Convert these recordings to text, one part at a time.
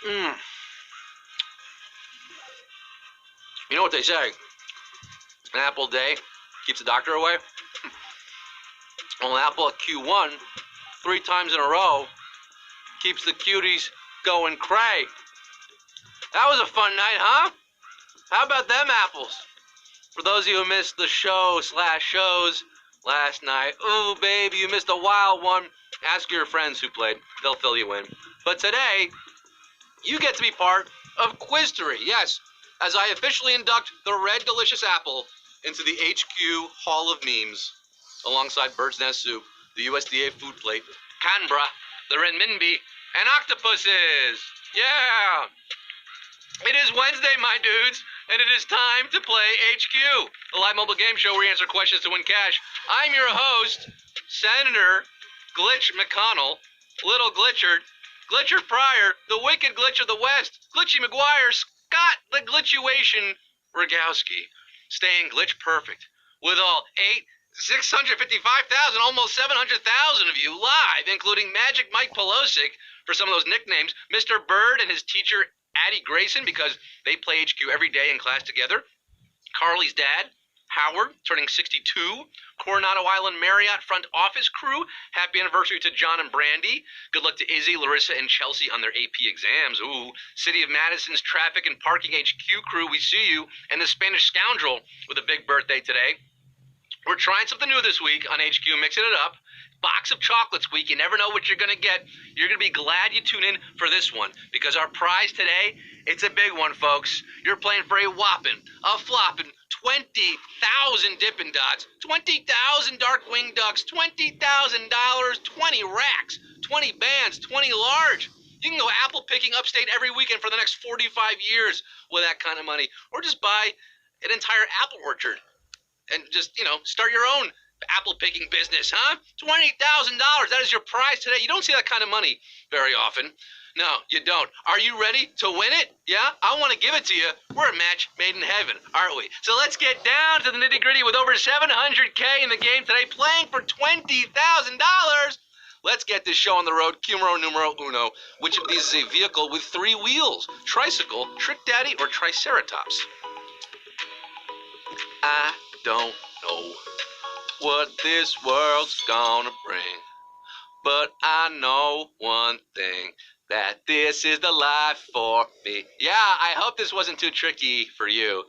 Mm. You know what they say? An apple a day keeps the doctor away. Well, an apple at Q1 3 times in a row keeps the cuties going cray. That was a fun night, huh? How about them apples? For those of you who missed the shows last night, ooh, baby, you missed a wild one. Ask your friends who played. They'll fill you in. But today, you get to be part of Quiztory. Yes, as I officially induct the Red Delicious Apple into the HQ Hall of Memes, alongside Bird's Nest Soup, the USDA Food Plate, Canberra, the renminbi, and octopuses. Yeah! It is Wednesday, my dudes, and it is time to play HQ, the live mobile game show where we answer questions to win cash. I'm your host, Senator Glitch McConnell, Little Glitchard, Glitchard Pryor, the Wicked Glitch of the West, Glitchy McGuire, Scott the Glitchuation Rogowski, staying glitch perfect, with all 655,000, almost 700,000 of you live, including Magic Mike Pelosic for some of those nicknames, Mr. Bird and his teacher Addie Grayson, because they play HQ every day in class together, Carly's dad, Howard, turning 62, Coronado Island Marriott front office crew, happy anniversary to John and Brandy, good luck to Izzy, Larissa, and Chelsea on their AP exams, ooh, City of Madison's traffic and parking HQ crew, we see you, and the Spanish scoundrel with a big birthday today. We're trying something new this week on HQ, mixing it up. Box of chocolates week. You never know what you're going to get. You're going to be glad you tune in for this one, because our prize today, it's a big one, folks. You're playing for a whopping, a flopping 20,000 Dippin' Dots, 20,000 Darkwing Ducks, $20,000, 20 racks, 20 bands, 20 large. You can go apple picking upstate every weekend for the next 45 years with that kind of money, or just buy an entire apple orchard and just, start your own apple picking business, huh? $20,000, that is your prize today. You don't see that kind of money very often. No, you don't. Are you ready to win it? Yeah? I want to give it to you. We're a match made in heaven, aren't we? So let's get down to the nitty gritty with over 700K in the game today, playing for $20,000. Let's get this show on the road. Numero uno. Which of these is a vehicle with 3 wheels? Tricycle, Trick Daddy, or Triceratops? I don't know what this world's gonna bring, but I know one thing, that this is the life for me. Yeah, I hope this wasn't too tricky for you.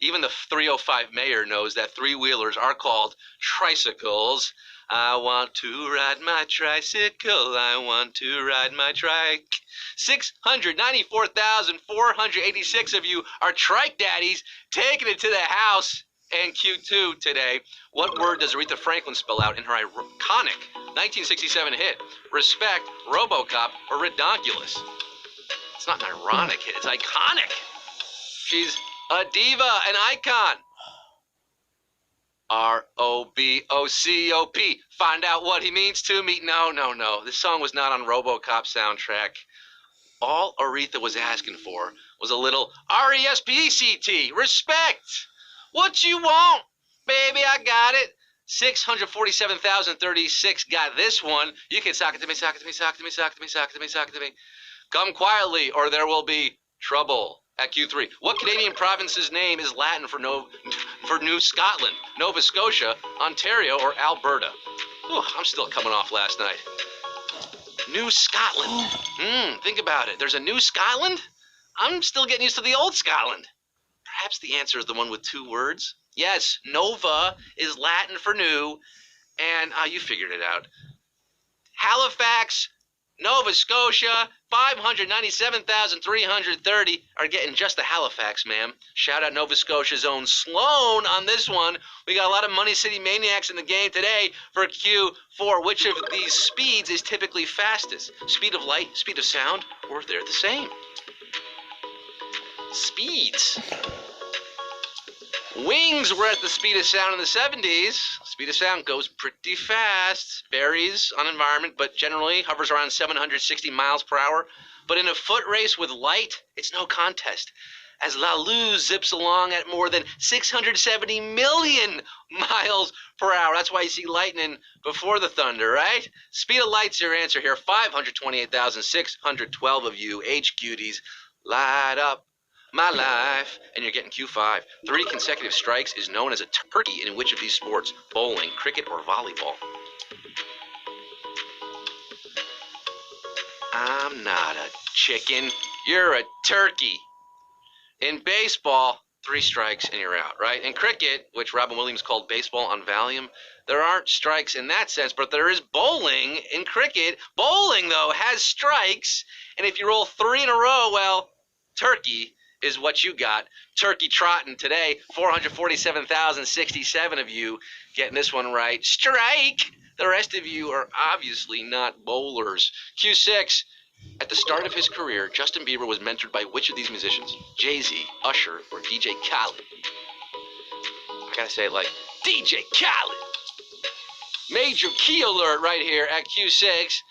Even the 305 mayor knows that 3-wheelers are called tricycles. I want to ride my tricycle, I want to ride my trike. 694,486 of you are trike daddies, taking it to the house. And Q2 today, what word does Aretha Franklin spell out in her iconic 1967 hit? Respect, RoboCop, or Redonkulous? It's not an ironic hit, it's iconic. She's a diva, an icon. ROBOCOP. Find out what he means to me. No. This song was not on RoboCop soundtrack. All Aretha was asking for was a little RESPECT, respect. What you want? Baby, I got it. 647,036 got this one. You can sock it to me, sock it to me, sock it to me, sock it to me, sock it to me, sock it to me. Come quietly, or there will be trouble. At Q3, what Canadian province's name is Latin for New Scotland? Nova Scotia, Ontario, or Alberta? Whew, I'm still coming off last night. New Scotland. Think about it. There's a New Scotland? I'm still getting used to the old Scotland. Perhaps the answer is the one with 2 words? Yes, Nova is Latin for new, and you figured it out. Halifax, Nova Scotia, 597,330 are getting just the Halifax, ma'am. Shout out Nova Scotia's own Sloan on this one. We got a lot of Money City Maniacs in the game today for Q4. Which of these speeds is typically fastest? Speed of light, speed of sound, or they're the same? Speeds. Wings were at the speed of sound in the 70s. Speed of sound goes pretty fast. Varies on environment, but generally hovers around 760 miles per hour. But in a foot race with light, it's no contest. as La Luz zips along at more than 670 million miles per hour. That's why you see lightning before the thunder, right? Speed of light's your answer here. 528,612 of you H-cuties light up my life. And you're getting Q5. 3 consecutive strikes is known as a turkey in which of these sports? Bowling, cricket, or volleyball? I'm not a chicken. You're a turkey. In baseball, 3 strikes and you're out, right? In cricket, which Robin Williams called baseball on Valium, there aren't strikes in that sense, but there is bowling in cricket. Bowling, though, has strikes, and if you roll 3 in a row, well, turkey is what you got. Turkey trotting today, 447,067 of you getting this one right. Strike! The rest of you are obviously not bowlers. Q6. At the start of his career, Justin Bieber was mentored by which of these musicians? Jay-Z, Usher, or DJ Khaled? I gotta say it like DJ Khaled. Major key alert right here at Q6.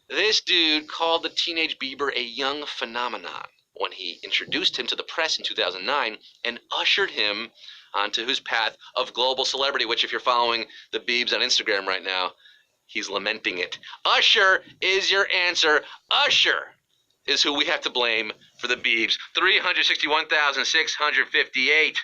This dude called the teenage Bieber a young phenomenon when he introduced him to the press in 2009 and ushered him onto his path of global celebrity, which if you're following the Biebs on Instagram right now, he's lamenting it. Usher is your answer. Usher is who we have to blame for the Biebs. 361,658.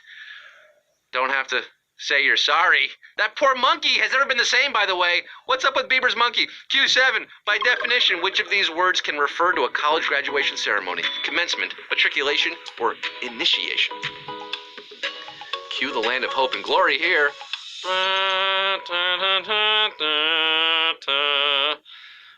Don't have to say you're sorry. That poor monkey has never been the same, by the way. What's up with Bieber's monkey? Q7. By definition, which of these words can refer to a college graduation ceremony? Commencement, matriculation, or initiation? Cue the land of hope and glory here.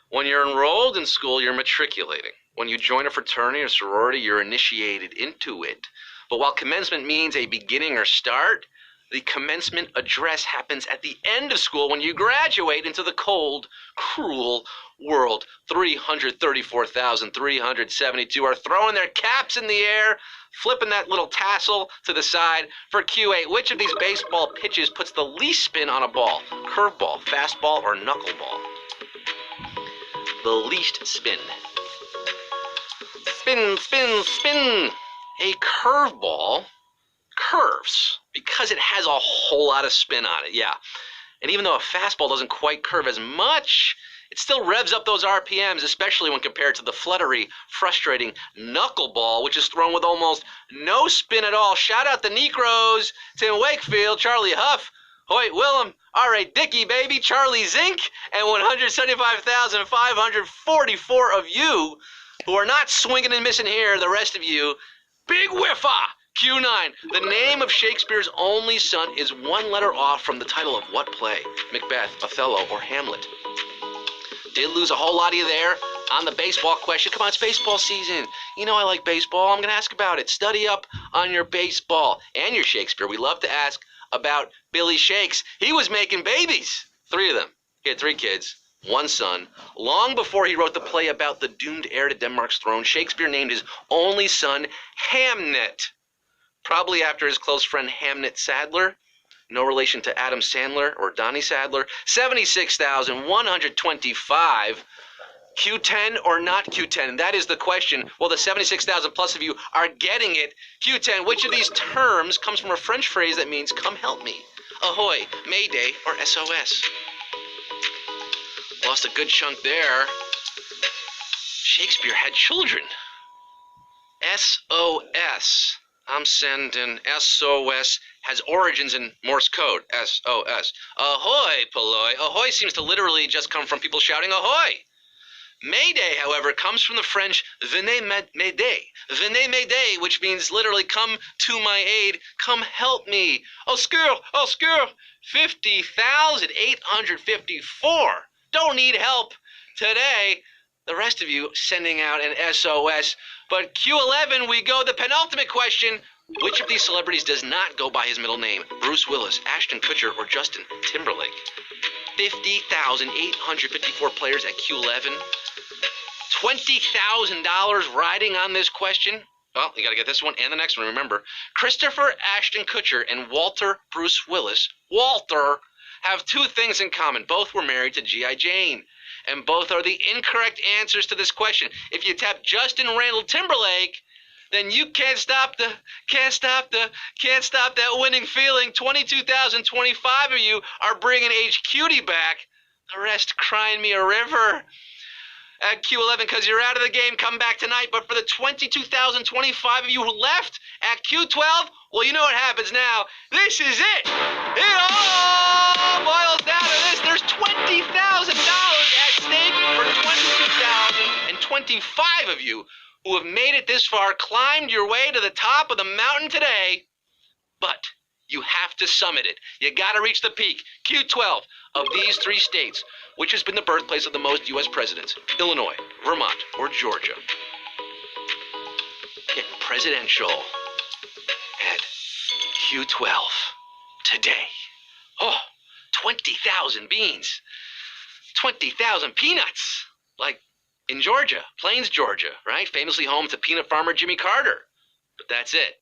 When you're enrolled in school, you're matriculating. When you join a fraternity or sorority, you're initiated into it. But while commencement means a beginning or start, the commencement address happens at the end of school when you graduate into the cold, cruel world. 334,372 are throwing their caps in the air, flipping that little tassel to the side. For Q8, which of these baseball pitches puts the least spin on a ball? Curveball, fastball, or knuckleball? The least spin. Spin, spin, spin. A curveball curves because it has a whole lot of spin on it, yeah. And even though a fastball doesn't quite curve as much, it still revs up those RPMs, especially when compared to the fluttery, frustrating knuckleball, which is thrown with almost no spin at all. Shout out the Necros, Tim Wakefield, Charlie Huff, Hoyt Willem, R.A. Dickey, baby, Charlie Zink, and 175,544 of you who are not swinging and missing here, the rest of you, big whiffa! Q9. The name of Shakespeare's only son is one letter off from the title of what play? Macbeth, Othello, or Hamlet? Did lose a whole lot of you there on the baseball question. Come on, it's baseball season. You know I like baseball. I'm going to ask about it. Study up on your baseball and your Shakespeare. We love to ask about Billy Shakes. He was making babies. 3 of them. He had 3 kids. 1 son. Long before he wrote the play about the doomed heir to Denmark's throne, Shakespeare named his only son Hamnet. Probably after his close friend Hamnet Sadler. No relation to Adam Sandler or Donnie Sadler. 76,125. Q10 or not Q10? That is the question. Well, the 76,000 plus of you are getting it. Q10, which of these terms comes from a French phrase that means come help me? Ahoy, Mayday, or SOS? Lost a good chunk there. Shakespeare had children. SOS. I'm sending SOS has origins in Morse code. SOS. Ahoy, Polloy. Ahoy seems to literally just come from people shouting ahoy. Mayday, however, comes from the French venez m'aider. Venez m'aider, which means literally come to my aid, come help me. Au secours, au secours. 50,854. Don't need help today. The rest of you sending out an SOS. But Q11, we go the penultimate question. Which of these celebrities does not go by his middle name? Bruce Willis, Ashton Kutcher, or Justin Timberlake? 50,854 players at Q11. $20,000 riding on this question. Well, you got to get this one and the next one. Remember, Christopher Ashton Kutcher and Walter Bruce Willis, Walter, have 2 things in common. Both were married to G.I. Jane. And both are the incorrect answers to this question. If you tap Justin Randall Timberlake, then you can't stop that winning feeling. 22,025 of you are bringing HQT back. The rest crying me a river. At Q11, because you're out of the game, come back tonight. But for the 22,025 of you who left at Q12, well, you know what happens now. This is it. It all boils down to this. There's $20,000 at stake for 22,025 of you who have made it this far, climbed your way to the top of the mountain today. But you have to summit it. You got to reach the peak. Q12 of these three states, which has been the birthplace of the most U.S. presidents, Illinois, Vermont, or Georgia. Get presidential at Q12 today. Oh, 20,000 beans. 20,000 peanuts. Like in Georgia, Plains, Georgia, right? Famously home to peanut farmer Jimmy Carter. But that's it.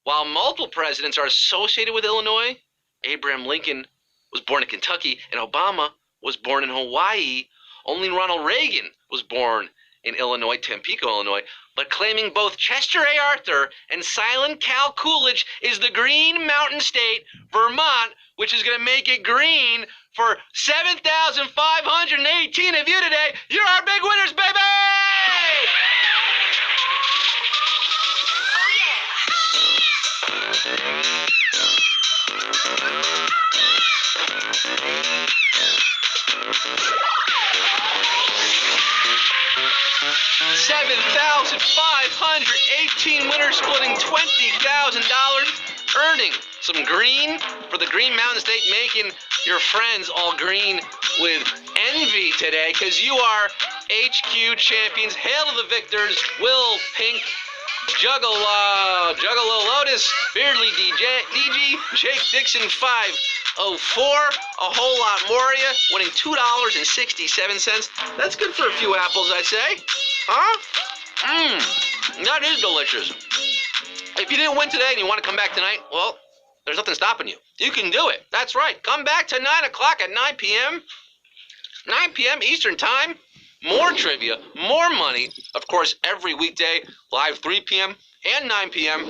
While multiple presidents are associated with Illinois, Abraham Lincoln was born in Kentucky and Obama was born in Hawaii. Only Ronald Reagan was born in Illinois, Tampico, Illinois. But claiming both Chester A. Arthur and Silent Cal Coolidge is the Green Mountain State, Vermont, which is going to make it green for 7,518 of you today. You're our big winners, baby! 7,518 winners splitting $20,000, earning some green for the Green Mountain State, making your friends all green with envy today, because you are HQ champions. Hail to the victors. Will Pink, Juggalo Lotus, Beardly DG, Jake Dixon 504, a whole lot more of you, winning $2.67. That's good for a few apples, I'd say. Huh? That is delicious. If you didn't win today and you want to come back tonight, well, there's nothing stopping you. You can do it. That's right. Come back to 9 o'clock at 9 p.m. 9 p.m. Eastern Time. More trivia, more money. Of course, every weekday, live 3 p.m. and 9 p.m.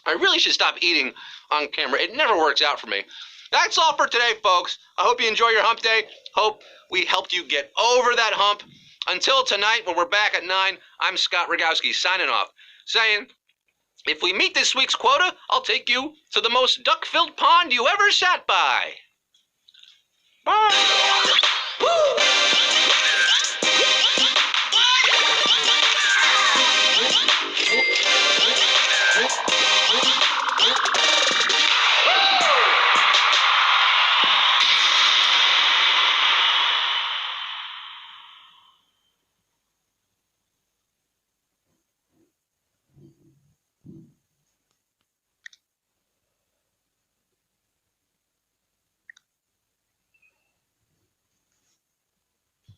I really should stop eating on camera. It never works out for me. That's all for today, folks. I hope you enjoy your hump day. Hope we helped you get over that hump. Until tonight, when we're back at 9, I'm Scott Rogowski signing off, saying, if we meet this week's quota, I'll take you to the most duck-filled pond you ever sat by. Bye. Woo!